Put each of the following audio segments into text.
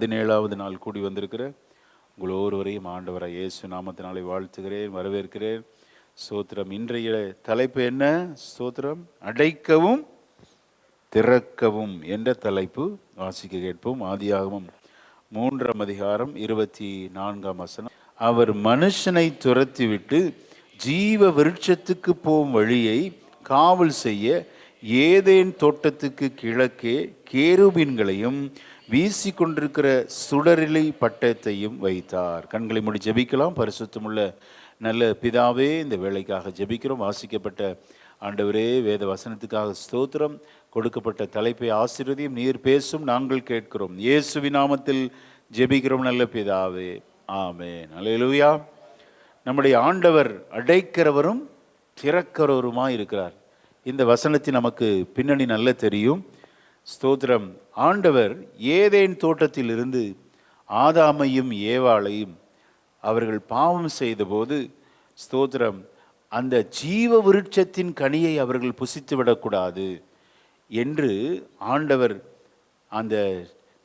17வது நாள் கூடி வந்திருக்கிற உங்கள் ஒவ்வொருவரையும் ஆண்டவராய் இயேசு நாமத்தினாலே வாழ்த்துகிறேன், வரவேற்கிறேன். ஸ்தோத்திரம். இன்றைய தலைப்பு என்ன? ஸ்தோத்திரம். அடைக்கவும் திறக்கவும் என்ற தலைப்பு. வாசிக்க கேட்போம். ஆதியாகமம் 3ஆம் அதிகாரம் 24ஆம் வசனம். அவர் மனுஷனை துரத்திவிட்டு ஜீவ விருட்சத்துக்கு போகும் வழியை காவல் செய்ய ஏதேன் தோட்டத்துக்கு கிழக்கே கேருபீன்களையும் வீசிக்கொண்டிருக்கிற சுடரிலை பட்டயத்தையும் வைத்தார். கண்களை மூடி ஜெபிக்கலாம். பரிசுத்தமுள்ள நல்ல பிதாவே, இந்த வேலைக்காக ஜெபிக்கிறோம். வாசிக்கப்பட்ட ஆண்டவரே வேத வசனத்துக்காக ஸ்தோத்திரம். கொடுக்கப்பட்ட தலைப்பை ஆசீர்வதியும். நீர் பேசும், நாங்கள் கேட்கிறோம். இயேசுவின் நாமத்தில் ஜெபிக்கிறோம் நல்ல பிதாவே, ஆமென். அல்லேலூயா. நம்முடைய ஆண்டவர் அடைக்கிறவரும் திறக்கிறவருமாய் இருக்கிறார். இந்த வசனத்தை நமக்கு பின்னணி நல்ல தெரியும். ஸ்தோத்திரம். ஆண்டவர் ஏதேன் தோட்டத்திலிருந்து ஆதாமையும் ஏவாளையும் அவர்கள் பாவம் செய்தபோது, ஸ்தோத்திரம், அந்த ஜீவ விருட்சத்தின் கனியை அவர்கள் புசித்து விடக்கூடாது என்று ஆண்டவர், அந்த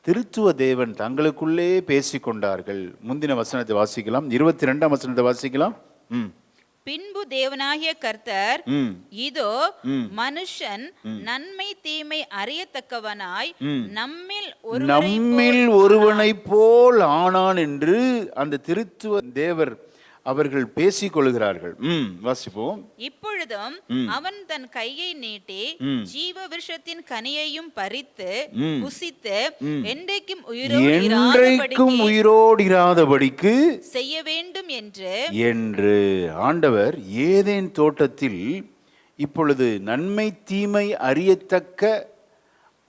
திருத்துவ தேவன் தங்களுக்குள்ளே பேசிக்கொண்டார்கள். முந்தின வசனத்தை வாசிக்கலாம். 22ஆம் வசனத்தை வாசிக்கலாம். பின்பு தேவனாகிய கர்த்தர், இதோ மனுஷன் நன்மை தீமை அறியத்தக்கவனாய் நம்மில் ஒருவனை போல் ஆனான் என்று அந்த திருத்துவ தேவர் அவர்கள் பேசிக் கொள்கிறார்கள். வாசிப்போம். இப்பொழுதும் அவன் தன் கையை நீட்டி ஜீவ விருட்சத்தின் கனியையும் பறித்து புசித்து என்றைக்கும் உயிரோடு இராதபடிக்கு செய்ய வேண்டும் என்று ஆண்டவர் ஏதேன் தோட்டத்தில் இப்பொழுது நன்மை தீமை அறியத்தக்க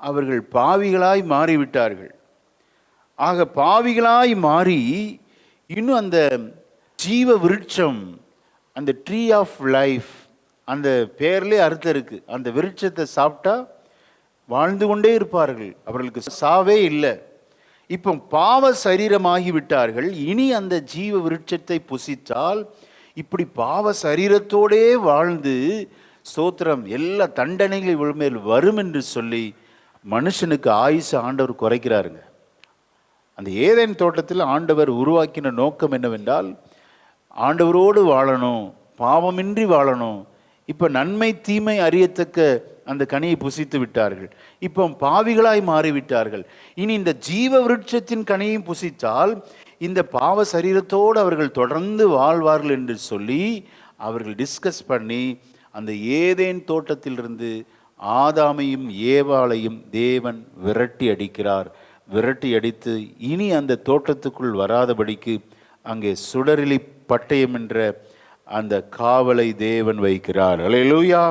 அவர்கள் பாவிகளாய் மாறிவிட்டார்கள். ஆக பாவிகளாய் மாறி இன்னும் அந்த ஜீவ விருட்சம், அந்த ட்ரீ ஆஃப் லைஃப், அந்த பேர்லேயே அர்த்தம் இருக்கு. அந்த விருட்சத்தை சாப்பிட்டா வாழ்ந்து கொண்டே இருப்பார்கள், அவர்களுக்கு சாவே இல்லை. இப்போ பாவ சரீரமாகி விட்டார்கள். இனி அந்த ஜீவ விருட்சத்தை புசித்தால் இப்படி பாவ சரீரத்தோடே வாழ்ந்து ஸ்தோத்திரம் எல்லா தண்டனைகள் விழுமேல் வரும் என்று சொல்லி மனுஷனுக்கு ஆயுசு ஆண்டவர் குறைக்கிறாருங்க. அந்த ஏதேன் தோட்டத்தில் ஆண்டவர் உருவாக்கின நோக்கம் என்னவென்றால், ஆண்டவரோடு வாழணும், பாவமின்றி வாழணும். இப்போ நன்மை தீமை அறியத்தக்க அந்த கனியை புசித்து விட்டார்கள். இப்போ பாவிகளாய் மாறிவிட்டார்கள். இனி இந்த ஜீவ விருட்சத்தின் கனியையும் புசித்தால் இந்த பாவ சரீரத்தோடு அவர்கள் தொடர்ந்து வாழ்வார்கள் என்று சொல்லி அவர்கள் டிஸ்கஸ் பண்ணி அந்த ஏதேன் தோட்டத்திலிருந்து ஆதாமையும் ஏவாளையும் தேவன் விரட்டி அடிக்கிறார். விரட்டி அடித்து இனி அந்த தோட்டத்துக்குள் வராதபடிக்கு அங்கே சுடரிலி பட்டயம் என்ற அந்த காவலை தேவன் வைக்கிறார். அல்லேலூயா,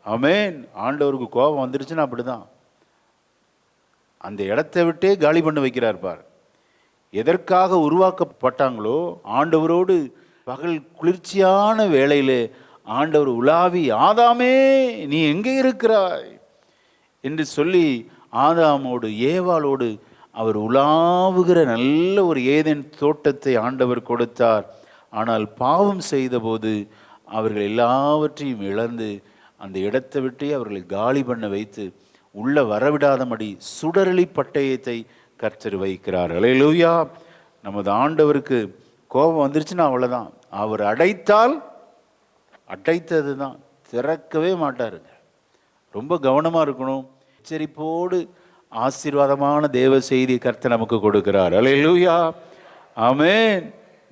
ஆமென். ஆண்டவருக்கு கோபம் வந்துருச்சுன்னா அப்படிதான், அந்த இடத்தை விட்டே காலி பண்ண வைக்கிறார். பார், எதற்காக உருவாக்கப்பட்டாங்களோ ஆண்டவரோடு பகல் குளிர்ச்சியான வேளையிலே ஆண்டவர் உலாவி, ஆதாமே நீ எங்கே இருக்கிறாய் என்று சொல்லி ஆதாமோடு ஏவாளோடு அவர் உலாவுகிற நல்ல ஒரு ஏதேன் தோட்டத்தை ஆண்டவர் கொடுத்தார். ஆனால் பாவம் செய்தபோது அவர்கள் எல்லாவற்றையும் இழந்து அந்த இடத்தை விட்டே அவர்களை காலி பண்ண வைத்து உள்ள வரவிடாதபடி சுடரளி பட்டயத்தை கர்த்தர் வைக்கிறார். அல்லேலூயா. நமது ஆண்டவருக்கு கோபம் வந்துருச்சுன்னா அவ்வளோதான். அவர் அடைத்தால் அடைத்தது தான், திறக்கவே மாட்டாருங்க. ரொம்ப கவனமாக இருக்கணும். எச்சரிப்போடு ஆசீர்வாதமான தேவ செய்தி கர்த்தர் நமக்கு கொடுக்கிறார். அல்லேலூயா, ஆமென்.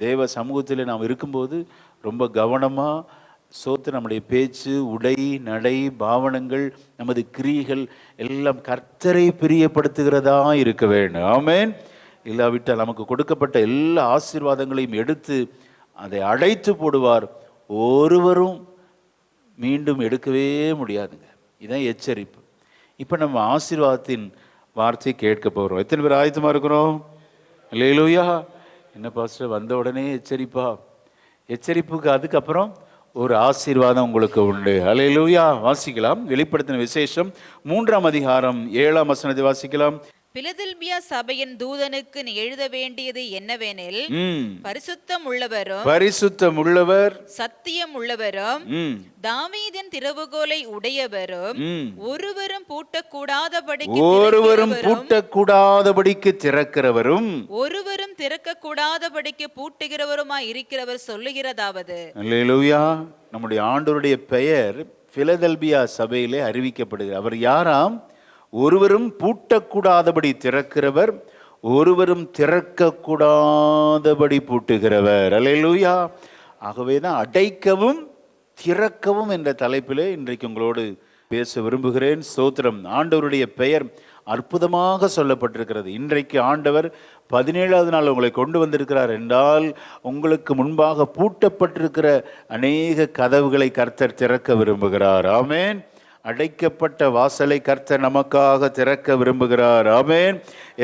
தேவ சமூகத்தில் நாம் இருக்கும்போது ரொம்ப கவனமாக சோத்து நம்முடைய பேச்சு, உடை, நடை, பாவனங்கள், நமது கிரியைகள் எல்லாம் கர்த்தரை பிரியப்படுத்துகிறதா இருக்க வேண்டும். ஆமென். இல்லாவிட்டால் நமக்கு கொடுக்கப்பட்ட எல்லா ஆசீர்வாதங்களையும் எடுத்து அதை அடைத்து போடுவார். ஒருவரும் மீண்டும் எடுக்கவே முடியாதுங்க. இதுதான் எச்சரிப்பு. இப்போ நம்ம ஆசீர்வாதத்தின் வார்த்தையை கேட்க போகிறோம். எத்தனை பேர் ஆயத்தமாக இருக்கிறோம்? அல்லேலூயா. என்ன பாஸ்டர், வந்த உடனே எச்சரிப்பா? எச்சரிப்புக்கு அதுக்கப்புறம் ஒரு ஆசீர்வாதம் உங்களுக்கு உண்டு. அல்லேலூயா. வாசிக்கலாம். வெளிப்படுத்தின விசேஷம் 3ஆம் அதிகாரம் 7ஆம் வசனத்தை வாசிக்கலாம். பிலதெல்பியா சபையின் தூதனுக்கு நீ எழுத வேண்டியது என்னவெனில், பரிசுத்தம் உள்ளவரும் பரிசுத்தம் உள்ளவர், சத்தியம் உள்ளவரும், தாவீதின் திறவுகோலை உடையவரும், ஒருவரும் பூட்டக்கூடாதபடிக்கு திறக்கிறவரும், ஒருவரும் திறக்கக்கூடாதபடிக்கு பூட்டுகிறவருமாய் இருக்கிறவர் சொல்லுகிறதாவது. அல்லேலூயா. நம்முடைய ஆண்டவருடைய பெயர் பிலதெல்பியா சபையிலே அறிவிக்கப்படுகிறார். அவர் யாராம்? ஒருவரும் பூட்டக்கூடாதபடி திறக்கிறவர், ஒருவரும் திறக்கக்கூடாதபடி பூட்டுகிறவர். அல்லேலூயா. ஆகவேதான் அடைக்கவும் திறக்கவும் என்ற தலைப்பிலே இன்றைக்கு உங்களோடு பேச விரும்புகிறேன். ஸ்தோத்திரம். ஆண்டவருடைய பெயர் அற்புதமாக சொல்லப்பட்டிருக்கிறது. இன்றைக்கு ஆண்டவர் 17வது நாள் உங்களை கொண்டு வந்திருக்கிறார் என்றால், உங்களுக்கு முன்பாக பூட்டப்பட்டிருக்கிற அநேக கதவுகளை கர்த்தர் திறக்க விரும்புகிறார். ஆமென். அடைக்கப்பட்ட வாசலை கர்த்தர் நமக்காக திறக்க விரும்புகிறார். ஆமென்.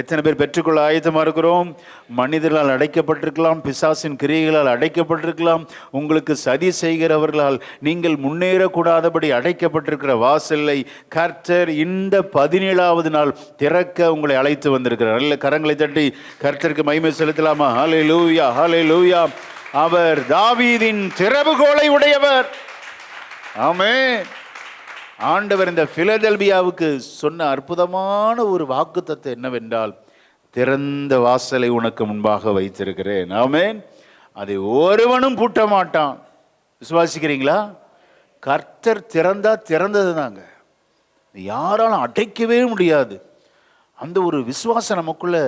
எத்தனை பேர் பெற்றுக்கொள்ள ஆயத்தமாக இருக்கிறோம்? மனிதர்களால் அடைக்கப்பட்டிருக்கலாம், பிசாசின் கிரியைகளால் அடைக்கப்பட்டிருக்கலாம், உங்களுக்கு சதி செய்கிறவர்களால் நீங்கள் முன்னேறக்கூடாதபடி அடைக்கப்பட்டிருக்கிற வாசலை கர்த்தர் இந்த 17வது நாள் திறக்க உங்களை அழைத்து வந்திருக்கிறார். நல்ல கரங்களை தட்டி கர்த்தருக்கு மகிமை செலுத்தலாமா? ஹல்லேலூயா, ஹல்லேலூயா. அவர் தாவீதின் திறவுகோலை உடையவர். ஆமென். ஆண்டவர் இந்த பிலதெல்பியாவுக்கு சொன்ன அற்புதமான ஒரு வாக்குத்தத்தம் என்னவென்றால், திறந்த வாசலை உனக்கு முன்பாக வைத்திருக்கிறேன். ஆமென். அதை ஒருவனும் பூட்ட மாட்டான். விசுவாசிக்கிறீங்களா? கர்த்தர் திறந்தா திறந்தது தாங்க, யாராலும் அடைக்கவே முடியாது. அந்த ஒரு விசுவாசம் நமக்குள்ள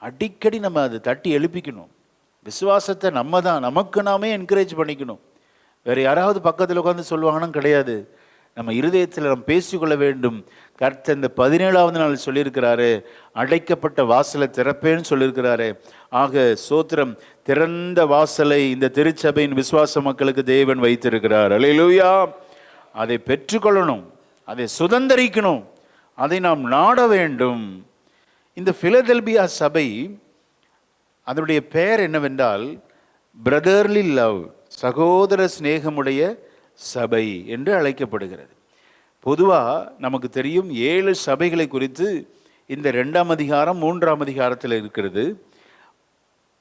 அடிக்கடி நம்ம அதை தட்டி எழுப்பிக்கணும். விசுவாசத்தை நம்ம தான் நமக்கு நாமே என்கரேஜ் பண்ணிக்கணும். வேற யாராவது பக்கத்தில் உட்காந்து சொல்லுவாங்கன்னா கிடையாது. நம்ம இருதயத்தில் நம்ம பேசிக்கொள்ள வேண்டும். கர்த்தர் இந்த 17வது நாள் சொல்லியிருக்கிறாரு, அடைக்கப்பட்ட வாசலை திறப்பேன்னு சொல்லியிருக்கிறாரு. ஆக சோத்திரம், திறந்த வாசலை இந்த திருச்சபையின் விசுவாச மக்களுக்கு தேவன் வைத்திருக்கிறார். அல்லேலூயா. அதை பெற்றுக்கொள்ளணும், அதை சுதந்தரிக்கணும், அதை நாம் நாட வேண்டும். இந்த பிலதெல்பியா சபை, அதனுடைய பெயர் என்னவென்றால் பிரதர்லி லவ், சகோதர சிநேகமுடைய சபை என்று அழைக்கப்படுகிறது. பொதுவாக நமக்கு தெரியும் 7 சபைகளை குறித்து இந்த 2ஆம் அதிகாரம் 3ஆம் அதிகாரத்தில் இருக்கிறது.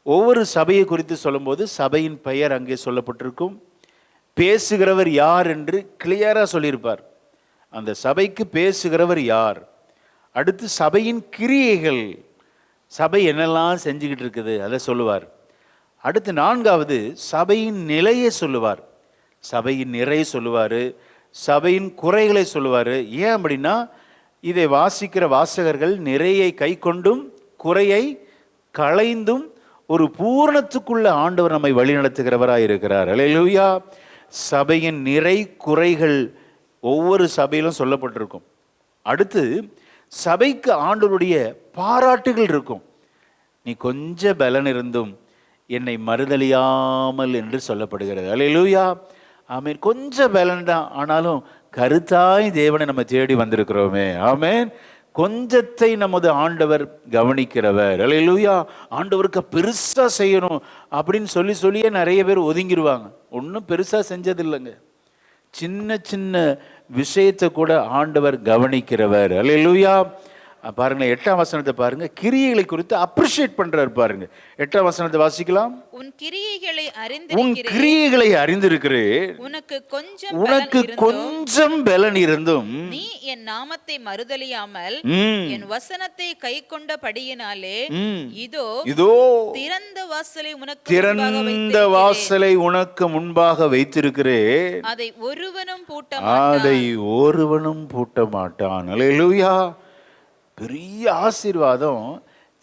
ஒவ்வொரு சபையை குறித்து சொல்லும்போது சபையின் பெயர் அங்கே சொல்லப்பட்டிருக்கும், பேசுகிறவர் யார் என்று கிளியராக சொல்லியிருப்பார். அந்த சபைக்கு பேசுகிறவர் யார், அடுத்து சபையின் கிரியைகள், சபை என்னெல்லாம் செஞ்சுக்கிட்டு இருக்குது அதை சொல்லுவார். அடுத்து 4வது சபையின் நிலையை சொல்லுவார், சபையின் நிறை சொல்லுவார், சபையின் குறைகளை சொல்லுவார். ஏன் அப்படின்னா, இதை வாசிக்கிற வாசகர்கள் நிறையை கை கொண்டும் குறையை களைந்தும் ஒரு பூரணத்துக்குள்ள ஆண்டவர் நம்மை வழிநடத்துகிறவராக இருக்கிறார். அல்லேலூயா. சபையின் நிறை குறைகள் ஒவ்வொரு சபையிலும் சொல்லப்பட்டிருக்கும். அடுத்து சபைக்கு ஆண்டவருடைய பாராட்டுகள் இருக்கும். நீ கொஞ்சம் பலன் இருந்தும் என்னை மறுதலியாமல் என்று சொல்லப்படுகிறது. அல்லேலூயா. ஆமென். கொஞ்சம் பலன் தான், ஆனாலும் கருத்தாய் தேவனை நம்ம தேடி வந்திருக்கிறோமே. ஆமென். கொஞ்சத்தை நமது ஆண்டவர் கவனிக்கிறவர். அல்லேலூயா. ஆண்டவருக்கு பெருசா செய்யணும் அப்படின்னு சொல்லியே நிறைய பேர் ஒதுங்கிடுவாங்க. ஒன்றும் பெருசா செஞ்சதில்லைங்க. சின்ன சின்ன விஷயத்தை கூட ஆண்டவர் கவனிக்கிறவர். அல்லேலூயா. பாருங்க 8ஆம் வசனத்தை பாருங்க, கிரியைகளை குறித்து அப்ரிஷியேட் பண்றாரு. பாருங்க 8ஆம் வசனத்தை வாசிக்கலாம். உன் கிரியைகளை அறிந்திருக்கிறேன், உனக்கு கொஞ்சம் பலன் இருந்தும் நீ என் நாமத்தை மறுதலியாமல் என் வசனத்தை கை கொண்டபடியினாலே இதோ திறந்த வாசலை உனக்கு முன்பாக வைத்திருக்கிறேன், அதை ஒருவனும் பூட்ட மாட்டான். அல்லேலூயா. பெரிய ஆசீர்வாதம்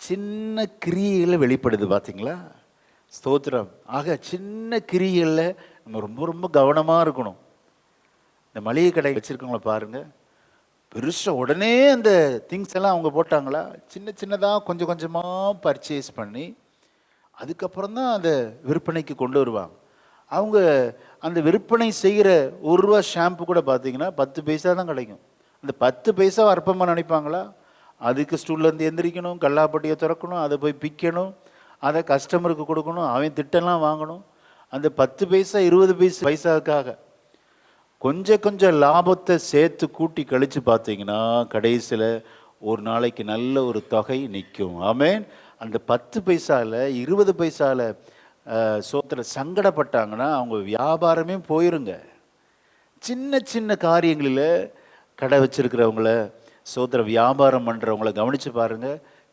சின்ன கிரியையில் வெளிப்படுது. பார்த்தீங்களா? ஸ்தோத்திரம். ஆக சின்ன கிரியைகளில் நம்ம ரொம்ப ரொம்ப கவனமாக இருக்கணும். இந்த மளிகை கடை வச்சுருக்கவங்கள பாருங்கள், பெருசாக உடனே அந்த திங்ஸ் எல்லாம் அவங்க போட்டாங்களா? சின்ன சின்னதாக கொஞ்சம் கொஞ்சமாக பர்ச்சேஸ் பண்ணி அதுக்கப்புறம் தான் அதை விற்பனைக்கு கொண்டு வருவாங்க. அவங்க அந்த விற்பனை செய்கிற ₹1 ஷாம்பு கூட பார்த்தீங்கன்னா 10 பைசா தான் கிடைக்கும். அந்த 10 பைசா அற்பமாக நினைப்பாங்களா? அதுக்கு ஸ்டூல்லேருந்து எந்திரிக்கணும், கல்லாப்பட்டியை திறக்கணும், அதை போய் பிக்கணும், அதை கஸ்டமருக்கு கொடுக்கணும், அவன் திட்டம்லாம் வாங்கணும். அந்த 10 பைசா 20 பைசாவுக்காக கொஞ்சம் லாபத்தை சேர்த்து கூட்டி கழித்து பார்த்தீங்கன்னா கடைசியில் ஒரு நாளைக்கு நல்ல ஒரு தொகை நிற்கும். ஆமென். அந்த 10 பைசாவில் 20 பைசாவில் சோத்திர சங்கடப்பட்டாங்கன்னா அவங்க வியாபாரமே போயிருங்க. சின்ன சின்ன காரியங்களில் கடை வச்சிருக்கிறவங்கள, சோத்திர வியாபாரம் பண்ணுறவங்கள கவனித்து பாருங்க.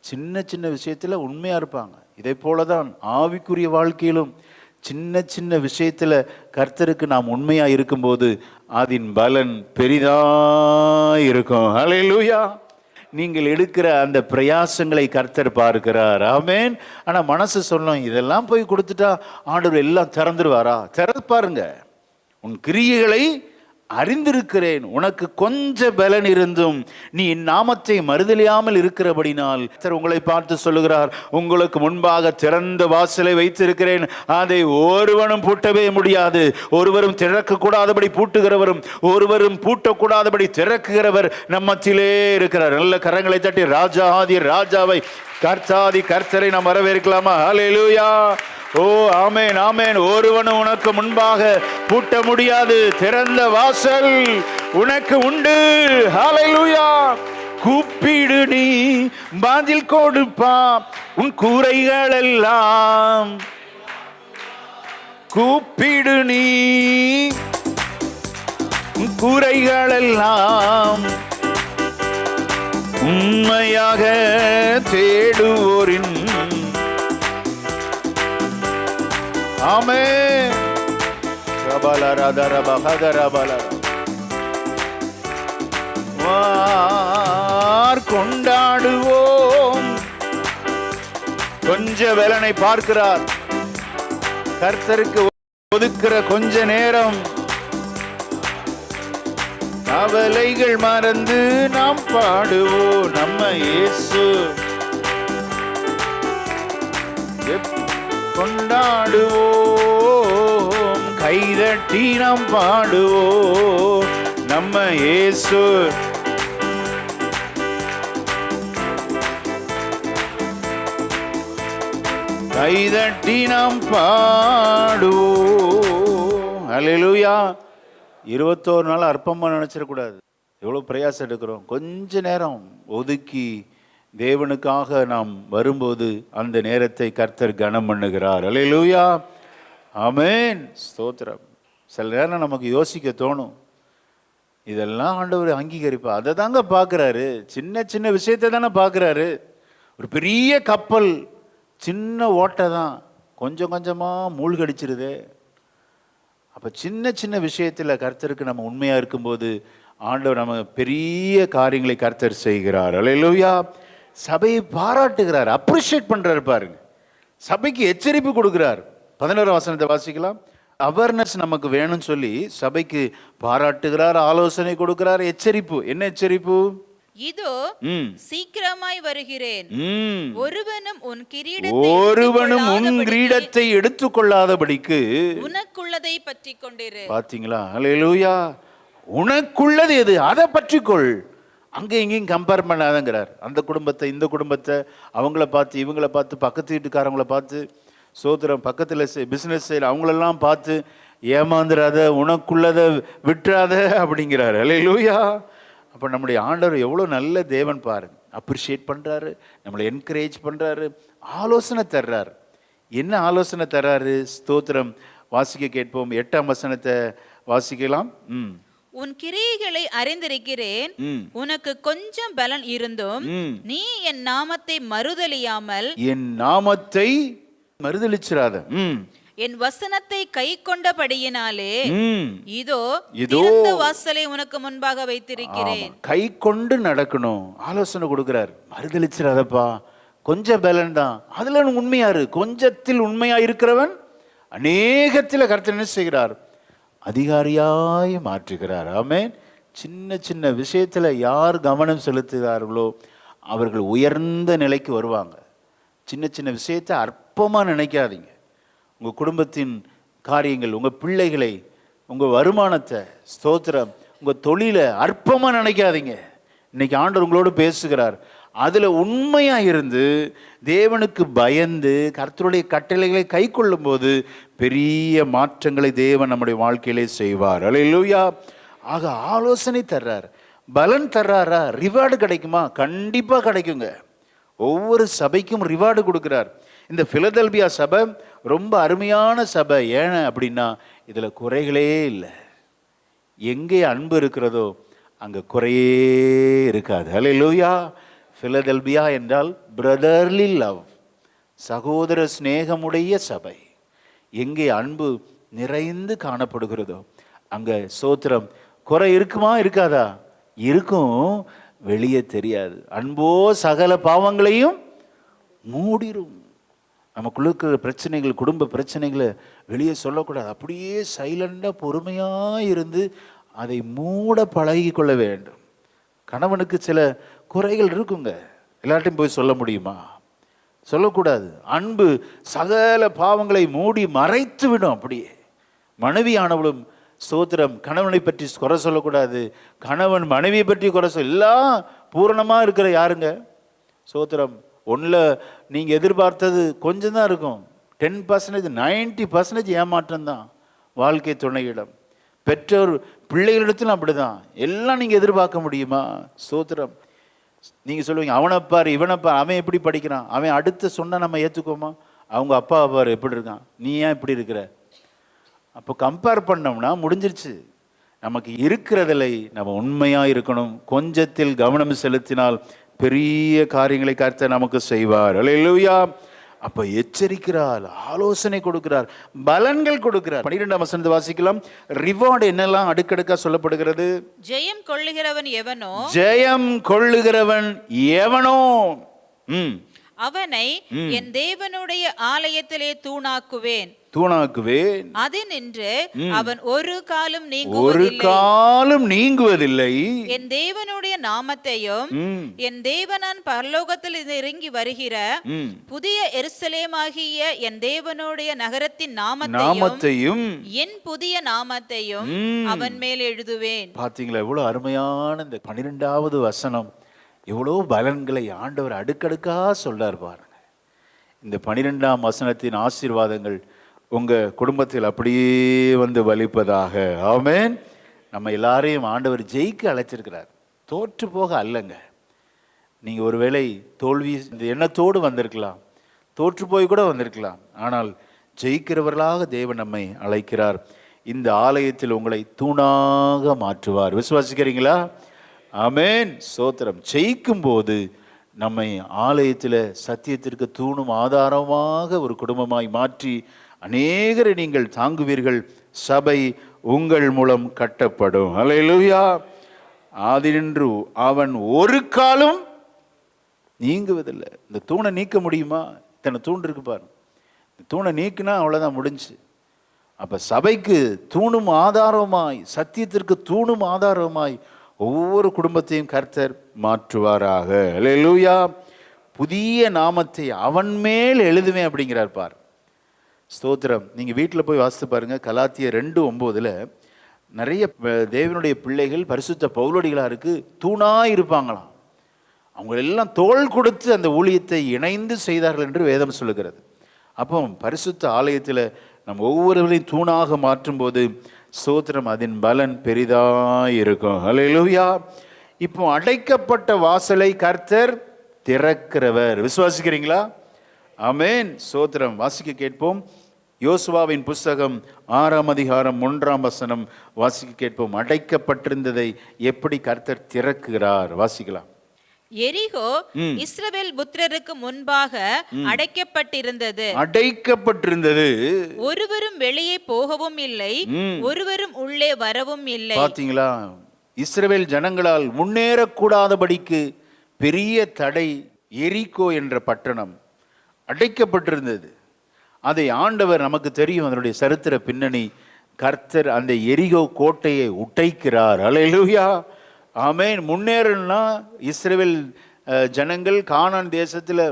சின்ன சின்ன விஷயத்தில் உண்மையாக இருப்பாங்க. இதே போல தான் ஆவிக்குரிய வாழ்க்கையிலும் சின்ன சின்ன விஷயத்தில் கர்த்தருக்கு நாம் உண்மையாக இருக்கும்போது அதன் பலன் பெரிதாக இருக்கும். ஹல்லேலூயா. நீங்கள் எடுக்கிற அந்த பிரயாசங்களை கர்த்தர் பார்க்கிறார். ஆமென். ஆனால் மனசு சொல்லும், இதெல்லாம் போய் கொடுத்துட்டா ஆண்டவர் எல்லாம் திறந்துருவாரா? பாருங்க. உன் கிரியைகளை அறிந்திருக்கிறேன், உனக்கு கொஞ்ச பலன் இருந்தும் நீ என் நாமத்தை மறுதலியாமல் இருக்கிறபடினால் கர்த்தர் உங்களை பார்த்து சொல்லுகிறார், உங்களுக்கு முன்பாக திறந்த வாசலை வைத்திருக்கிறேன், அதை ஒருவனும் பூட்டவே முடியாது. ஒருவரும் திறக்க கூடாதபடி பூட்டுகிறவரும் ஒருவரும் பூட்டக்கூடாதபடி திறக்குகிறவர் நம்மத்திலே இருக்கிறார். நல்ல கரங்களை தட்டி ராஜாதி ராஜாவை, கர்த்தாதி கர்த்தரை நாம் வரவேற்கலாமா? ஹல்லேலூயா. ஓ ஆமென், ஆமென். ஒருவனும் உனக்கு முன்பாக பூட்ட முடியாது. திறந்த வாசல் உனக்கு உண்டு. ஹல்லேலூயா. கூப்பிடு நீ பதில் கொடுப்பா, உன் கூரைகள் எல்லாம். கூப்பிடு நீ உன் கூரைகள் எல்லாம். உண்மையாக தேடுவோரின் ஆமென். கொண்டாடுவோம். கொஞ்ச வேலனை பார்க்கிறார். கர்த்தருக்கு ஒதுக்கிற கொஞ்ச நேரம் கவலைகள் மறந்து நாம் பாடுவோம் நம்ம இயேசு. கொண்டாடுவோம், கைதட்டி நாம் பாடுவோம் நம்ம இயேசு. கைதட்டி நாம் பாடுவோம். ஹல்லேலூயா. 21 நாள் அற்பமாக நினைச்சிடக்கூடாது. எவ்வளோ பிரயாசம் எடுக்கிறோம். கொஞ்ச நேரம் ஒதுக்கி தேவனுக்காக நாம் வரும்போது அந்த நேரத்தை கர்த்தர் கனம் பண்ணுகிறார். ஹல்லேலூயா. ஆமென். ஸ்தோத்திரம். சில நேரம் நமக்கு யோசிக்க தோணும், இதெல்லாம் ஆண்டவர் அங்கீகரிப்பா? அதை தாங்க பார்க்குறாரு. சின்ன சின்ன விஷயத்தை தானே பார்க்குறாரு. ஒரு பெரிய கப்பல் சின்ன ஓட்டை தான், கொஞ்சம் கொஞ்சமாக மூழ்கடிச்சிருது. அப்போ சின்ன சின்ன விஷயத்தில் கர்த்தருக்கு நம்ம உண்மையாக இருக்கும்போது ஆண்டவர் நம்ம பெரிய காரியங்களை கர்த்தர் செய்கிறார். ஹல்லேலூயா. சபையை பாராட்டுகிறார், அப்ரிஷியேட் பண்றாரு. பாருங்க, சபைக்கு எச்சரிப்பு கொடுக்கிறார். 11 வசனத்தை வாசிக்கலாம். அவேர்னஸ் நமக்கு வேணும்னு சொல்லி சபைக்கு பாராட்டுகிறார், ஆலோசனை கொடுக்கிறார். எச்சரிப்பு. என்ன எச்சரிப்பு? இதோ சீக்கிரமாய் வருகிறேன், ஒருவனும் உன் கிரீடத்தை எடுத்துக்கொள்ளாதபடிக்கு உனக்குள்ளதை பற்றி கொண்டிரு. பாத்தீங்களா? ஹல்லேலூயா. உனக்குள்ளது எது அதை பற்றிக்கொள். அங்கே இங்கேயும் கம்பேர் பண்ணாதங்கிறார். அந்த குடும்பத்தை இந்த குடும்பத்தை, அவங்கள பார்த்து இவங்கள பார்த்து, பக்கத்து வீட்டுக்காரவங்கள பார்த்து, சோதரம் பக்கத்தில் பிஸ்னஸ் செய்கிற அவங்களெல்லாம் பார்த்து ஏமாந்துடாத, உனக்குள்ளதை விட்டுறாத அப்படிங்கிறாரு. ஹல்லேலூயா. அப்போ நம்முடைய ஆண்டவர் எவ்வளோ நல்ல தேவன் பாருங்க. அப்ரிஷியேட் பண்ணுறாரு, நம்மளை என்கரேஜ் பண்ணுறாரு, ஆலோசனை தர்றாரு. என்ன ஆலோசனை தர்றாரு? ஸ்தோத்திரம். வாசிக்க கேட்போம். 8ஆம் வசனத்தை வாசிக்கலாம். உன் கிரியைகளை அறிந்திருக்கிறேன், உனக்கு கொஞ்சம் பலன் இருந்தும் நீ என் நாமத்தை மறுதலியாமல், என் நாமத்தை மறுதலிச்சிராத, என் வசனத்தை கை கொண்டபடியினாலே இதோ திறந்த வாசலை உனக்கு முன்பாக வைத்திருக்கிறேன். கை கொண்டு நடக்கணும். ஆலோசனை கொடுக்கிறார். மறுதலிச்சிராதப்பா, கொஞ்சம் பலன் தான், அதுல உண்மையாரு. கொஞ்சத்தில் உண்மையா இருக்கிறவன் அநேகத்தில் கர்த்தர் என்ன செய்கிறார்? அதிகாரியாய் மாற்றுகிறார். ஆமென். சின்ன சின்ன விஷயத்துல யார் கவனம் செலுத்துகிறார்களோ அவர்கள் உயர்ந்த நிலைக்கு வருவாங்க. சின்ன சின்ன விஷயத்தை அற்பமாக நினைக்காதீங்க. உங்கள் குடும்பத்தின் காரியங்கள், உங்கள் பிள்ளைகளை, உங்கள் வருமானத்தை, ஸ்தோத்திரம், உங்கள் தொழிலை அற்பமாக நினைக்காதீங்க. இன்னைக்கு ஆண்டவர் உங்களோடு பேசுகிறார். அதில் உண்மையாக இருந்து தேவனுக்கு பயந்து கர்த்தருடைய கட்டளைகளை கை கொள்ளும் போது பெரிய மாற்றங்களை தேவன் நம்முடைய வாழ்க்கையிலே செய்வார். ஹல்லேலூயா. ஆக ஆலோசனை தர்றார். பலன் தர்றாரா? ரிவார்டு கிடைக்குமா? கண்டிப்பா கிடைக்குங்க. ஒவ்வொரு சபைக்கும் ரிவார்டு கொடுக்கிறார். இந்த பிலதெல்பியா சபை ரொம்ப அருமையான சபை. ஏன் அப்படின்னா இதுல குறைகளே இல்லை. எங்கே அன்பு இருக்கிறதோ அங்க குறையே இருக்காது. ஹல்லேலூயா. பிலதெல்பியா என்றால் பிரதர்லி லவ், சகோதர சிநேகமுடைய சபை. எங்கே அன்பு நிறைந்து காணப்படுகிறதோ அங்க சோத்திரம். குறை இருக்குமா? இருக்காதா? இருக்கும், வெளியே தெரியாது. அன்போ சகல பாவங்களையும் மூடிரும். நமக்குள்ள இருக்கிற பிரச்சனைகள், குடும்ப பிரச்சனைகளை வெளியே சொல்லக்கூடாது. அப்படியே சைலண்டாக பொறுமையாக இருந்து அதை மூட பழகி கொள்ள வேண்டும். கணவனுக்கு சில குறைகள் இருக்குங்க, எல்லார்ட்டையும் போய் சொல்ல முடியுமா? சொல்லக்கூடாது. அன்பு சகல பாவங்களை மூடி மறைத்து விடும். அப்படியே மனைவியானவளும் ஸ்தோத்திரம் கணவனை பற்றி குறை சொல்லக்கூடாது. கணவன் மனைவியை பற்றி குறை எல்லாம் பூரணமாக இருக்கிற யாருங்க? ஸ்தோத்திரம். ஒன்றில் நீங்கள் எதிர்பார்த்தது கொஞ்சம் தான் இருக்கும். 10%, 90% ஏமாற்றம் தான் வாழ்க்கை துணையிடம். பெற்றோர் பிள்ளைகளிடத்திலும் அப்படிதான். எல்லாம் நீங்கள் எதிர்பார்க்க முடியுமா? ஸ்தோத்திரம். நீங்கள் சொல்லுவீங்க, அவனைப்பார் இவனைப்பார், அவன் எப்படி படிக்கிறான், அவன் அடுத்து சொன்னால் நம்ம ஏற்றுக்கோமா? அவங்க அப்பா பார் எப்படி இருக்கான், நீ ஏன் இப்படி இருக்கிற? அப்போ கம்பேர் பண்ணோம்னா முடிஞ்சிருச்சு. நமக்கு இருக்கிறதில்லை, நம்ம உண்மையாக இருக்கணும். கொஞ்சத்தில் கவனம் செலுத்தினால் பெரிய காரியங்களை கர்த்தர் நமக்கு செய்வார். அல்லேலூயா. அப்ப எச்சரிக்கிறார், ஆலோசனை கொடுக்கிறார், பலன்கள் கொடுக்கிறார். 12ஆம் வசனத்தை வாசிக்கலாம். ரிவார்டு என்னெல்லாம் அடுக்கடுக்கா சொல்லப்படுகிறது? ஜெயம் கொள்ளுகிறவன் எவனோ, ஜெயம் கொள்ளுகிறவன் எவனோ அவனை என் தேவனுடைய ஆலயத்திலே தூணாக்குவேன். அதினின்று அவன் ஒரு காலும் நீங்குவதில்லை. என் தேவனுடைய நாமத்தையும் என் தேவனான் பரலோகத்தில் இறங்கி வருகிற புதிய எருசலேமாகிய என் தேவனுடைய நகரத்தின் நாமத்தையும் என் புதிய நாமத்தையும் அவன் மேல் எழுதுவேன். பாத்தீங்களா எவ்வளவு அருமையான இந்த 12வது வசனம். எவ்வளோ பலன்களை ஆண்டவர் அடுக்கடுக்கா சொல்றார் பாருங்க. இந்த 12ஆம் வசனத்தின் ஆசீர்வாதங்கள் உங்க குடும்பத்தில் அப்படியே வந்து வலிப்பதாக. ஆமென். நம்ம எல்லாரையும் ஆண்டவர் ஜெயிக்க அழைச்சிருக்கிறார், தோற்று போக அல்லங்க. நீங்க ஒருவேளை தோல்வி இந்த எண்ணத்தோடு வந்திருக்கலாம், தோற்று போய் கூட வந்திருக்கலாம். ஆனால் ஜெயிக்கிறவர்களாக தேவன் நம்மை அழைக்கிறார். இந்த ஆலயத்தில் உங்களை தூணாக மாற்றுவார். விசுவாசிக்கிறீங்களா? ஆமென். சோத்திரம். ஜெயிக்கும் போது நம்மை ஆலயத்தில் சத்தியத்திற்கு தூணும் ஆதாரமாக ஒரு குடும்பமாய் மாற்றி அநேகரை நீங்கள் தாங்குவீர்கள். சபை உங்கள் மூலம் கட்டப்படும். அல்லேலூயா. ஆதினின்று அவன் ஒரு காலும் நீங்குவதில்லை. இந்த தூணை நீக்க முடியுமா? இத்தனை தூண் இருக்கு பாரு. இந்த தூணை நீக்கினா அவ்வளோதான், முடிஞ்சு. அப்போ சபைக்கு தூணும் ஆதாரமாய், சத்தியத்திற்கு தூணும் ஆதாரமாய் ஒவ்வொரு குடும்பத்தையும் கர்த்தர் மாற்றுவாராக. அல்லேலூயா. புதிய நாமத்தை அவன் மேல் எழுதுவேன் அப்படிங்கிறார் பார். ஸ்தோத்திரம். நீங்கள் வீட்டில் போய் வாசித்து பாருங்க. கலாத்தியர் 2:9 நிறைய தேவனுடைய பிள்ளைகள் பரிசுத்த பவுலடிகளாருக்கு தூணாக இருப்பாங்களாம். அவங்க எல்லாம் தோள் கொடுத்து அந்த ஊழியத்தை இணைந்து செய்தார்கள் என்று வேதம் சொல்லுகிறது. அப்போ பரிசுத்த ஆலயத்தில் நம்ம ஒவ்வொருவரையும் தூணாக மாற்றும் போது ஸ்தோத்திரம், அதன் பலன் பெரிதாக இருக்கும். அல்லேலூயா. இப்போ அடைக்கப்பட்ட வாசலை கர்த்தர் திறக்கிறவர். விசுவாசிக்கிறீங்களா? ஆமென். ஸ்தோத்திரம். வாசிக்க கேட்போம். யோசுவாவின் புஸ்தகம் 6ஆம் அதிகாரம் 1ஆம் வசனம் வாசிக்க கேட்போம். அடைக்கப்பட்டிருந்ததை எப்படி கர்த்தர் திறக்கிறார்? வாசிக்கலாம். எரிகோ இஸ்ரவேல் புத்திரருக்கு முன்பாக அடைக்கப்பட்டிருந்தது. ஒருவரும் வெளியே போகவும் இல்லை, ஒருவரும் உள்ளே வரவும் இல்லை. பாத்தீங்களா? இஸ்ரவேல் ஜனங்களால் முன்னேறக்கூடாதபடிக்கு பெரிய தடை. எரிகோ என்ற பட்டணம் அடைக்கப்பட்டிருந்தது. அதை ஆண்டவர், நமக்கு தெரியும் அதனுடைய சரித்திர பின்னணி. கர்த்தர் அந்த எரிகோ கோட்டையை உடைக்கிறார். அல்லேலூயா. ஆமென். முன்னேறனா இஸ்ரவேல் ஜனங்கள் கானான் தேசத்தில்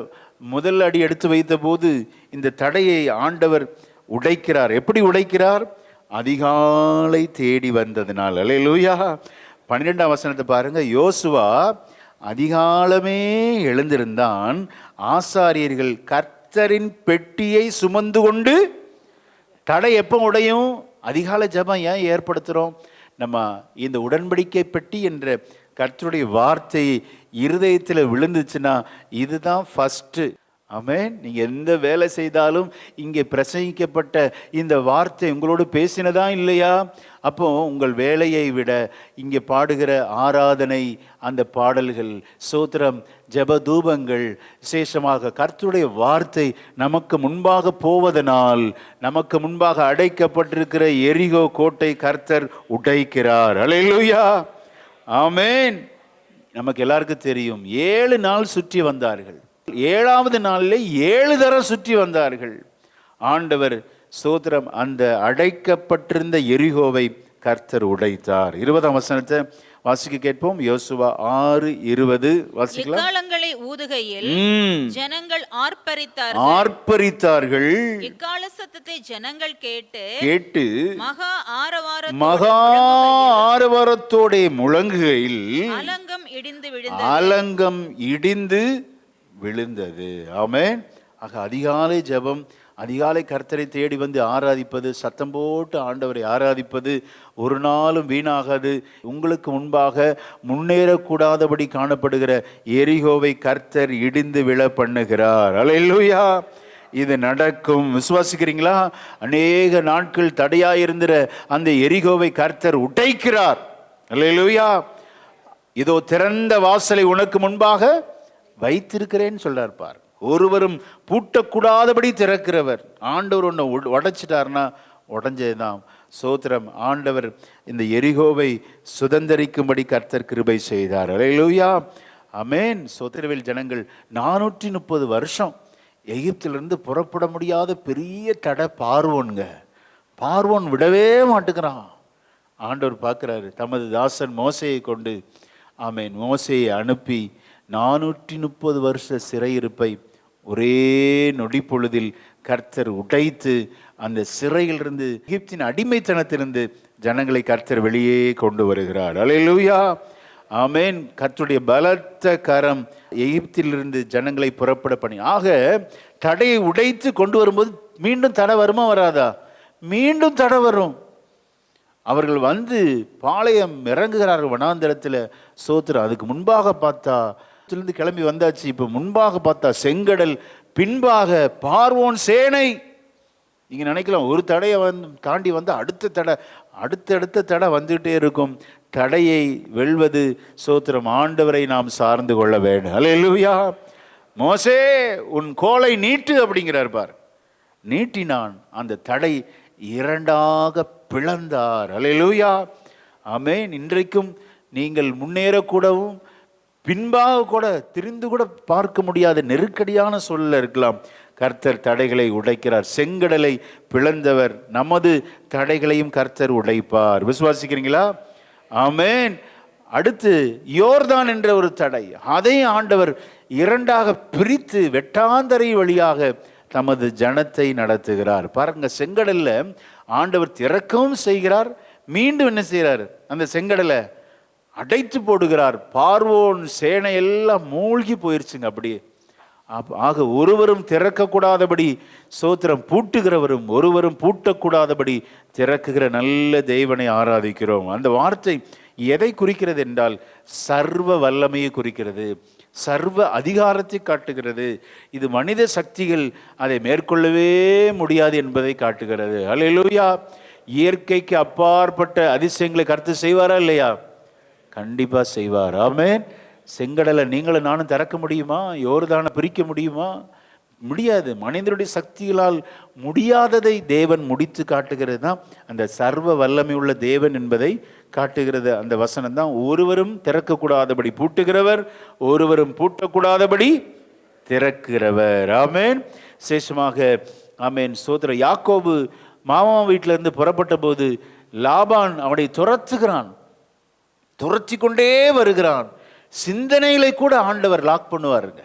முதல் அடி எடுத்து வைத்த போது இந்த தடையை ஆண்டவர் உடைக்கிறார். எப்படி உடைக்கிறார்? அதிகாலை தேடி வந்ததினால். அல்லேலூயா. 12ஆம் வசனத்தை பாருங்க. யோசுவா அதிகாலமே எழுந்திருந்தான். ஆசாரியர்கள் கர்த்தரின் பெட்டியை சுமந்து கொண்டு. தடை எப்போ உடையும்? அதிகாலை ஜெபம் ஏன் ஏற்படுத்துகிறோம்? நம்ம இந்த உடன்படிக்கை பெட்டி என்ற கர்த்தருடைய வார்த்தை இருதயத்தில் விழுந்துச்சுன்னா இதுதான் ஃபஸ்ட்டு. ஆமென். நீங்கள் எந்த வேலை செய்தாலும் இங்கே பிரசங்கிக்கப்பட்ட இந்த வார்த்தை உங்களோடு பேசினதா இல்லையா? அப்போ உங்கள் வேலையை விட இங்கே பாடுகிற ஆராதனை, அந்த பாடல்கள், ஸ்தோத்திரம், ஜெபதூபங்கள், விசேஷமாக கர்த்தருடைய வார்த்தை நமக்கு முன்பாக போவதனால் நமக்கு முன்பாக அடைக்கப்பட்டிருக்கிற எரிகோ கோட்டை கர்த்தர் உடைக்கிறார். அல்லேலூயா, ஆமென். நமக்கு எல்லாருக்கும் தெரியும், 7 நாள் சுற்றி வந்தார்கள். 7வது நாளிலே 7 தரம் சுற்றி வந்தார்கள். ஆண்டவர் ஸ்தோத்திரம் அந்த அடைக்கப்பட்டிருந்த எரிகோவை கர்த்தர் உடைத்தார். 20ஆம் வசனத்தை வாசிக்க கேட்போம். யோசுவா 6:20 வாசிக்கலாம். எக்காளங்களை ஊதுகையில் ஜனங்கள் ஆர்ப்பரித்தார்கள். எக்காள சத்தத்தை ஜனங்கள் கேட்டு மகா ஆரவாரத்தோட முழங்குகையில் அலங்கம் இடிந்து விழுந்தது. ஆமென். ஆக அதிகாலை ஜெபம், அதிகாலை கர்த்தரை தேடி வந்து ஆராதிப்பது, சத்தம் போட்டு ஆண்டவரை ஆராதிப்பது ஒரு நாளும் வீணாகாது. உங்களுக்கு முன்பாக முன்னேறக்கூடாதபடி காணப்படுகிற எரிகோவை கர்த்தர் இடிந்து விழ பண்ணுகிறார். அல்லேலூயா, இது நடக்கும். விசுவாசிக்கிறீங்களா? அநேக நாட்கள் தடையாயிருந்திர அந்த எரிகோவை கர்த்தர் உடைக்கிறார். அல்லேலூயா. இதோ திறந்த வாசலை உனக்கு முன்பாக வைத்திருக்கிறேன்னு சொல்றார் பார். ஒருவரும் பூட்டக்கூடாதபடி திறக்கிறவர். ஆண்டவர் ஒன்று உடைச்சிட்டார்னா உடஞ்சதுதான். சோத்திரம். ஆண்டவர் இந்த எரிகோவை சுதந்தரிக்கும்படி கர்த்தர் கிருபை செய்தார். அல்லேலூயா, ஆமென். சோத்திரவேல் ஜனங்கள் 430 வருஷம் எகிப்திலிருந்து புறப்பட முடியாத பெரிய தடை பார்வோன்ங்க. பார்வோன் விடவே மாட்டுக்கிறான். ஆண்டவர் பார்க்குறாரு. தமது தாசன் மோசையை கொண்டு, ஆமென், மோசையை அனுப்பி 430 வருஷ சிறையிருப்பை ஒரே நொடி பொழுதில் கர்த்தர் உடைத்து அந்த சிறையிலிருந்து, எகிப்தின் அடிமைத்தனத்திலிருந்து ஜனங்களை கர்த்தர் வெளியே கொண்டு வருகிறார். அல்லேலூயா, ஆமென். கர்த்தருடைய பலத்த கரம் எகிப்திலிருந்து ஜனங்களை புறப்பட பண்ணி, ஆக தடையை உடைத்து கொண்டு வரும்போது மீண்டும் தடை வருமா வராதா? மீண்டும் தடை வரும். அவர்கள் வந்து பாளையம் இறங்குகிறார்கள் வனாந்தரத்தில். சோத்திரம். அதுக்கு முன்பாக பார்த்தா கிளம்பி வந்தாச்சு. இப்போ முன்பாக பார்த்தா செங்கடல், பின்பாக பார்வோன் சேனை. நீங்க நினைக்கலாம் ஒரு தடையை தாண்டி வந்து அடுத்த தடை வந்துகிட்டே இருக்கும். தடையை வெல்வது சோத்திரம் ஆண்டவரை நாம் சார்ந்து கொள்ள வேண்டும். அல்லேலூயா. மோசே உன் கோலை நீட்டு அப்படிங்கிறார் பார். நீட்டினான், அந்த தடை 2ஆக பிளந்தார். அல்லேலூயா, ஆமென். இன்றைக்கும் நீங்கள் முன்னேறக்கூடவும் பின்பாக கூட திரிந்து கூட பார்க்க முடியாத நெருக்கடியான சூழல் இருக்கலாம். கர்த்தர் தடைகளை உடைக்கிறார். செங்கடலை பிளந்தவர் நமது தடைகளையும் கர்த்தர் உடைப்பார். விசுவாசிக்கிறீங்களா? ஆமென். அடுத்து யோர்தான் என்ற ஒரு தடை, அதை ஆண்டவர் 2ஆக பிரித்து வெட்டாந்தரை வழியாக தமது ஜனத்தை நடத்துகிறார். பாருங்க, செங்கடல்ல ஆண்டவர் திறக்கவும் செய்கிறார், மீண்டும் என்ன செய்கிறார்? அந்த செங்கடலை அடைத்து போடுகிறார். பார்வோன் சேனை எல்லாம் மூழ்கி போயிருச்சுங்க அப்படியே. ஆக ஒருவரும் திறக்கக்கூடாதபடி சோத்திரம் பூட்டுகிறவரும் ஒருவரும் பூட்டக்கூடாதபடி திறக்குகிற நல்ல தேவனை ஆராதிக்கிறோம். அந்த வார்த்தை எதை குறிக்கிறது என்றால் சர்வ வல்லமையை குறிக்கிறது, சர்வ அதிகாரத்தை காட்டுகிறது. இது மனித சக்திகள் அதை மேற்கொள்ளவே முடியாது என்பதை காட்டுகிறது. அல்லேலூயா. இயற்கைக்கு அப்பாற்பட்ட அதிசயங்களை கர்த்தர் செய்வாரா இல்லையா? கண்டிப்பா செய்வார். ஆமென். செங்கடலை நீங்களும் நானும் திறக்க முடியுமா? யோர்தானை பிரிக்க முடியுமா? முடியாது. மனிதனுடைய சக்திகளால் முடியாததை தேவன் முடித்து காட்டுகிறது தான் அந்த சர்வ வல்லமை உள்ள தேவன் என்பதை காட்டுகிறது. அந்த வசனம் தான், ஒருவரும் திறக்கக்கூடாதபடி பூட்டுகிறவர், ஒருவரும் பூட்டக்கூடாதபடி திறக்கிறவர். ஆமென். விசேஷமாக ஆமென். சோதர யாக்கோபு மாமா வீட்டிலிருந்து புறப்பட்ட போது லாபான் அவனை துரத்தி கொண்டே வருகிறான். சிந்தனைகளை கூட ஆண்டவர் லாக் பண்ணுவாருங்க.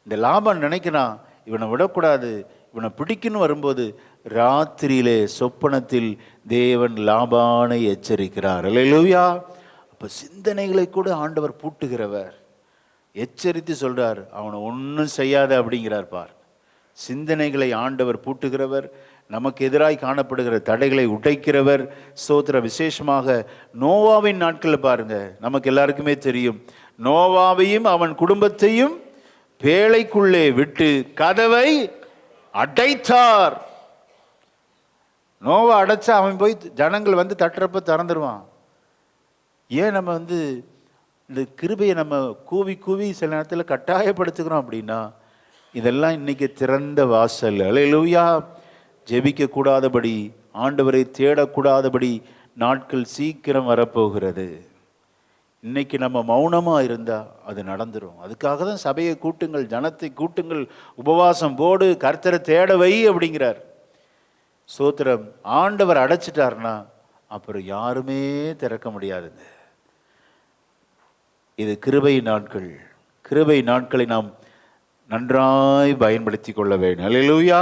இந்த லாபான் நினைக்கிறான், இவனை விடக்கூடாது, இவனை பிடிக்கணும். வரும்போது ராத்திரியிலே சொப்பனத்தில் தேவன் லாபானை எச்சரிக்கிறார். அல்லேலூயா. அப்போ சிந்தனைகளை கூட ஆண்டவர் பூட்டுகிறவர். எச்சரித்து சொல்றார், அவனை ஒன்றும் செய்யாத அப்படிங்கிறார் பார். சிந்தனைகளை ஆண்டவர் பூட்டுகிறவர். நமக்கு எதிராய் காணப்படுகிற தடைகளை உடைக்கிறவர். ஸ்தோத்திரம். விசேஷமாக நோவாவின் நாட்களில் பாருங்க, நமக்கு எல்லாருக்குமே தெரியும், நோவாவையும் அவன் குடும்பத்தையும் பேழைக்குள்ளே விட்டு கதவை அடைத்தார். நோவா அடைச்சா அவன் போய் ஜனங்கள் வந்து தட்டுறப்ப திறந்துருவான். ஏன் நம்ம இந்த கிருபையை நம்ம கூவி கூவி சில நேரத்தில் கட்டாயப்படுத்துகிறோம் அப்படின்னா, இதெல்லாம் இன்னைக்கு திறந்த வாசல். அல்லேலூயா. ஜெபிக்க கூடாதபடி, ஆண்டவரை தேடக்கூடாதபடி நாட்கள் சீக்கிரம் வரப்போகிறது. இன்னைக்கு நம்ம மௌனமாக இருந்தால் அது நடந்துடும். அதுக்காக தான் சபையை கூட்டுங்கள், ஜனத்தை கூட்டுங்கள், உபவாசம் போடு, கர்த்தரை தேட வை அப்படிங்கிறார். ஸ்தோத்திரம். ஆண்டவர் அடைச்சிட்டார்னா அப்புறம் யாருமே திறக்க முடியாதுங்க. இது கிருபை நாட்கள். கிருபை நாட்களை நாம் நன்றாய் பயன்படுத்தி கொள்ள வேண்டும். அல்லேலூயா.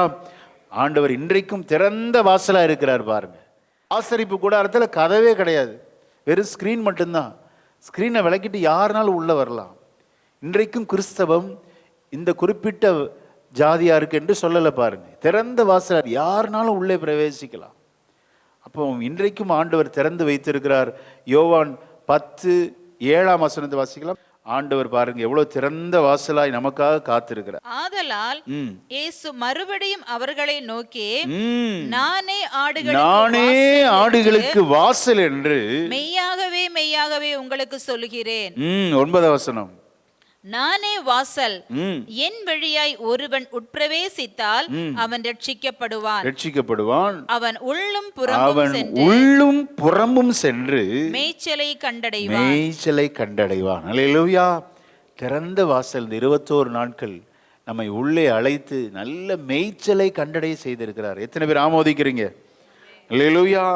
ஆண்டவர் இன்றைக்கும் திறந்த வாசலா இருக்கிறார். பாருங்க, ஆசரிப்பு கூடாரத்தில் கதவே கிடையாது, வெறும் ஸ்கிரீன் மட்டும்தான். ஸ்கிரீனை விளக்கிட்டு யாருனாலும் உள்ள வரலாம். இன்றைக்கும் கிறிஸ்தவம் இந்த குறிப்பிட்ட ஜாதியாருக்கு என்று சொல்லலை. பாருங்க, திறந்த வாசலார், யாருனாலும் உள்ளே பிரவேசிக்கலாம். அப்போ இன்றைக்கும் ஆண்டவர் திறந்து வைத்திருக்கிறார். யோவான் 10:7 வாசிக்கலாம். ஆண்டவர் பாருங்க எவ்வளவு திறந்த வாசலாய் நமக்காக காத்திருக்கிறார். ஆதலால் இயேசு மறுபடியும் அவர்களை நோக்கி, நானே ஆடுகளுக்கு வாசல் என்று மெய்யாகவே மெய்யாகவே உங்களுக்கு சொல்லுகிறேன். 9 நானே வாசல், என் வழியாய் ஒருவன் உட்பிரவேசித்தால் அவன் ரட்சிக்கப்படுவான். அவன் உள்ளும் புறமும் சென்று மேய்ச்சலை கண்டடைவான். அல்லேலூயா. திறந்த வாசல். 21 நாட்கள் நம்மை உள்ளே அழைத்து நல்ல மேய்ச்சலை கண்டடைய செய்திருக்கிறார். எத்தனை பேர் ஆமோதிக்கிறீங்க? அல்லேலூயா.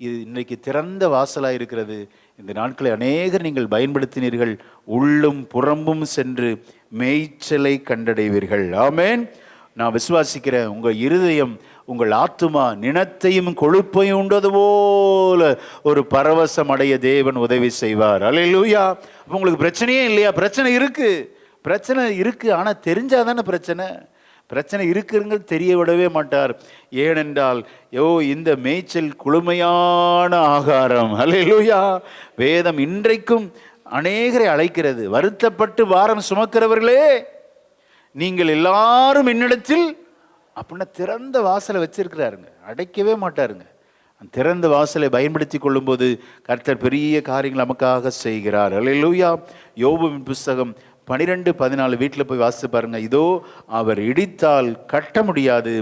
இது இன்னைக்கு திறந்த வாசலாக இருக்கிறது. இந்த நாட்களை அநேகர் நீங்கள் பயன்படுத்தினீர்கள். உள்ளும் புறம்பும் சென்று மேய்ச்சலை கண்டடைவீர்கள். ஆமென். நான் விசுவாசிக்கிறேன், உங்கள் இருதயம், உங்கள் ஆத்துமா நினத்தையும் கொழுப்பையும் உண்டது போல ஒரு பரவசம் அடைய தேவன் உதவி செய்வார். அல்லேலூயா. உங்களுக்கு பிரச்சனையே இல்லையா? பிரச்சனை இருக்கு, ஆனால் தெரிஞ்சாதானே பிரச்சனை இருக்குங்க தெரிய விடவே மாட்டார். ஏனென்றால் இந்த மேய்ச்சல் குளுமையான ஆகாரம். அல்லேலூயா. வேதம் இன்றைக்கும் அநேகரை அழைக்கிறது. வருத்தப்பட்டு பாரம் சுமக்கிறவர்களே, நீங்கள் எல்லாரும் என்னிடத்தில், அப்படின்னா திறந்த வாசலை வச்சிருக்கிறாருங்க, அடைக்கவே மாட்டாருங்க. திறந்த வாசலை பயன்படுத்தி கொள்ளும்போது கர்த்தர் பெரிய காரியங்கள் நமக்காக செய்கிறார். அல்லேலூயா. யோபுவின் புஸ்தகம் 12:14 வீட்டில் போய் வாசித்து பாருங்க. இதோ அவர் இடித்தால் கட்ட முடியாது,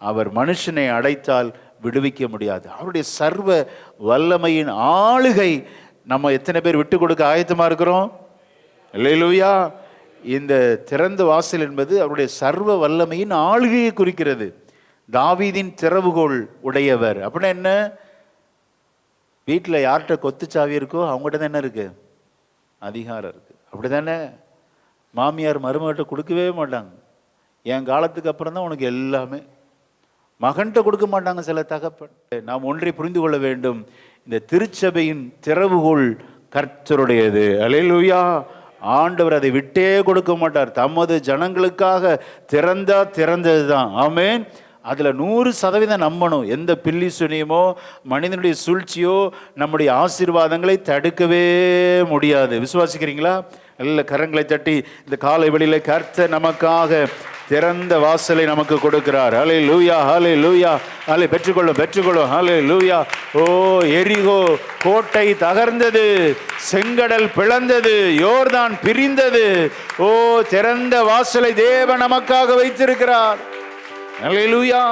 அவர் மனுஷனை அடைத்தால் விடுவிக்க முடியாது. அவருடைய சர்வ வல்லமையின் ஆளுகை நம்ம எத்தனை பேர் விட்டு கொடுக்க ஆயத்தமா இருக்கிறோம்? அல்லேலூயா. இந்த திறந்த வாசல் என்பது அவருடைய சர்வ வல்லமையின் ஆளுகையை குறிக்கிறது. தாவீதின் திறவுகோல் உடையவர். அப்படின்னா என்ன? வீட்டில் யார்கிட்ட கொத்துச்சாவி இருக்கோ அவங்ககிட்ட தான் என்ன இருக்கு? அதிகாரம் இருக்கு. அப்படிதானே? மாமியார் மருமகிட்ட கொடுக்கவே மாட்டாங்க. என் காலத்துக்கு அப்புறம் தான் உனக்கு எல்லாமே. மகன்கிட்ட கொடுக்க மாட்டாங்க சில தகப்பன். நாம் ஒன்றை புரிந்து கொள்ள வேண்டும், இந்த திருச்சபையின் திறவுகோல் கர்த்தருடையது. அல்லேலூயா. ஆண்டவர் அதை விட்டே கொடுக்க மாட்டார். தமது ஜனங்களுக்காக திறந்தது தான். ஆமென். அதில் 100% நம்பணும். எந்த பில்லி சுனியமோ மனிதனுடைய சூழ்ச்சியோ நம்முடைய ஆசீர்வாதங்களை தடுக்கவே முடியாது. விசுவாசிக்கிறீங்களா? நல்ல கரங்களை தட்டி இந்த காலை வெளியில கர்த்தர் நமக்காக திறந்த வாசலை நமக்கு கொடுக்கிறார். ஹல்லேலூயா, ஹல்லேலூயா. பெற்றுக்கொள்ளும். ஹல்லேலூயா. ஓ, எரிகோ கோட்டை தகர்ந்தது, செங்கடல் பிளந்தது, யோர்தான் பிரிந்தது. ஓ, திறந்த வாசலை தேவன் நமக்காக வைத்திருக்கிறார். ஹல்லேலூயா.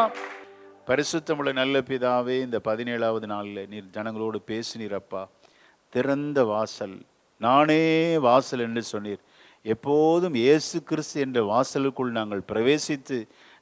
பரிசுத்தமுள்ள நல்ல பிதாவே, இந்த 17வது நாளில் நீர் ஜனங்களோடு பேசினீர் அப்பா. திறந்த வாசல், நானே வாசல் என்று சொன்னீர். எப்போதும் இயேசு கிறிஸ்து என்ற வாசலுக்குள் நாங்கள் பிரவேசித்து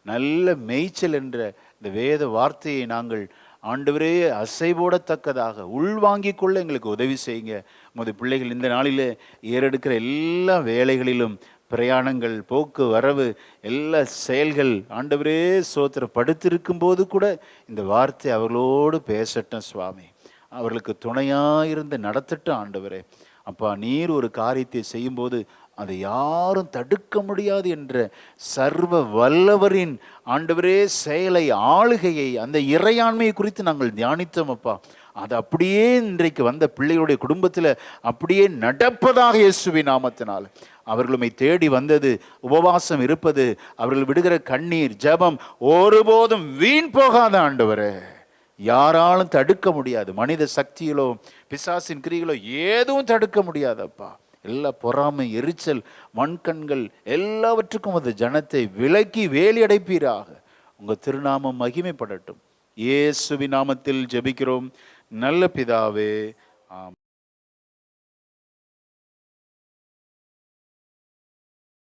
நல்ல மேய்ச்சல் என்ற இந்த வேத வார்த்தையை நாங்கள் ஆண்டவரே அசைபோடத்தக்கதாக உள்வாங்கிக் கொள்ள எங்களுக்கு உதவி செய்யுங்க. உமது பிள்ளைகள் இந்த நாளில் ஏறெடுக்கிற எல்லா வேலைகளிலும், பிரயாணங்கள், போக்கு வரவு, எல்லா செயல்கள் ஆண்டவரே சோத்திரப்படுத்திருக்கும் போது கூட இந்த வார்த்தை அவர்களோடு பேசட்டும் சுவாமி. அவர்களுக்கு துணையாயிருந்து நடத்தட்டும் ஆண்டவரே. அப்பா நீர் ஒரு காரியத்தை செய்யும்போது அதை யாரும் தடுக்க முடியாது என்ற சர்வ வல்லவரின் ஆண்டவரே செயலை, ஆளுகையை, அந்த இறையாண்மையை குறித்து நாங்கள் தியானித்தோம் அப்பா. அது அப்படியே இன்றைக்கு வந்த பிள்ளைகளுடைய குடும்பத்தில் அப்படியே நடப்பதாக இயேசுவின் நாமத்தினால். அவர்களுமை தேடி வந்தது, உபவாசம் இருப்பது, அவர்கள் விடுகிற கண்ணீர், ஜெபம் ஒருபோதும் வீண் போகாத ஆண்டவரே. யாராலும் தடுக்க முடியாது. மனித சக்திகளோ பிசாசின் கிரிகளோ எதுவும் தடுக்க முடியாதப்பா. எல்லா பொறாமை, எரிச்சல், மண்கண்கள் எல்லாவற்றுக்கும் அந்த ஜனத்தை விலக்கி வேலி அடைப்பீராக. உங்கள் திருநாமம் மகிமைப்படட்டும். இயேசுவின் நாமத்தில் ஜெபிக்கிறோம் நல்ல பிதாவே, ஆமென்.